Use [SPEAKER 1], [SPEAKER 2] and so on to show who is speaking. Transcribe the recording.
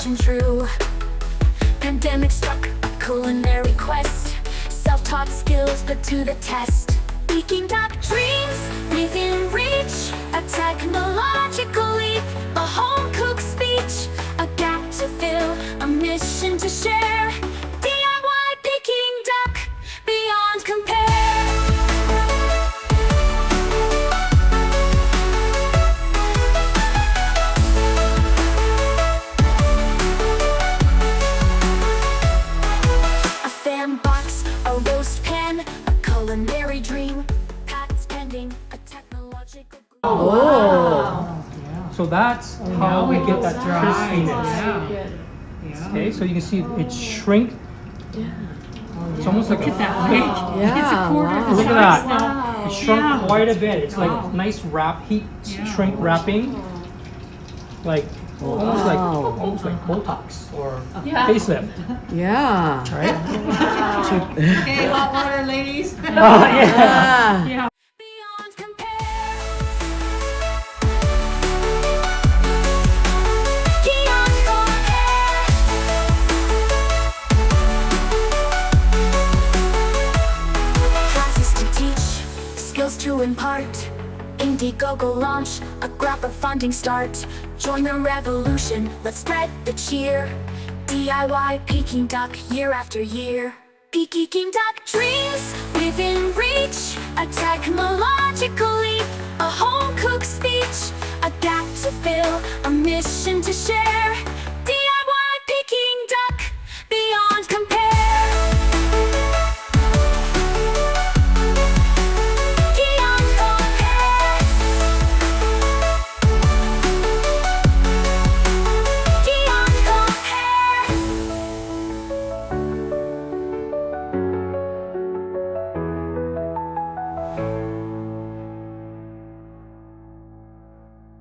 [SPEAKER 1] mission true. Pandemic struck, a culinary quest. Self-taught skills put to the test. Peking Duck dreams within reach. A technological leap, a home-cooked speech. A gap to fill, a mission to share. DIY Peking Duck, beyond compare. A fan box, a roast pan, a culinary dream. Patents pending, a technological.
[SPEAKER 2] Oh.
[SPEAKER 3] So that's how we get that crispiness.
[SPEAKER 2] Yeah.
[SPEAKER 3] Okay, so you can see it shrink. It's almost like
[SPEAKER 4] Look at that weight.
[SPEAKER 2] Yeah,
[SPEAKER 4] It's a quarter of the
[SPEAKER 3] Look
[SPEAKER 4] size
[SPEAKER 3] at
[SPEAKER 4] now.
[SPEAKER 3] that. It shrunk
[SPEAKER 4] Yeah.
[SPEAKER 3] quite a bit. It's
[SPEAKER 4] Wow.
[SPEAKER 3] like nice wrap, heat
[SPEAKER 4] Yeah.
[SPEAKER 3] shrink wrapping. Like almost like
[SPEAKER 2] Wow.
[SPEAKER 3] almost like Botox or
[SPEAKER 4] Yeah.
[SPEAKER 3] facelift,
[SPEAKER 2] Yeah.
[SPEAKER 3] right?
[SPEAKER 4] Okay, hot water, ladies.
[SPEAKER 3] Oh yeah.
[SPEAKER 2] Yeah.
[SPEAKER 4] Yeah.
[SPEAKER 1] Beyond compare. Beyond compare. Classes to teach, skills to impart. Indiegogo launch, a grab of funding start. Join the revolution, let's spread the cheer. DIY Peking Duck year after year. Peking Duck dreams within reach. A technological leap, a home-cooked speech. A gap to fill, a mission to share.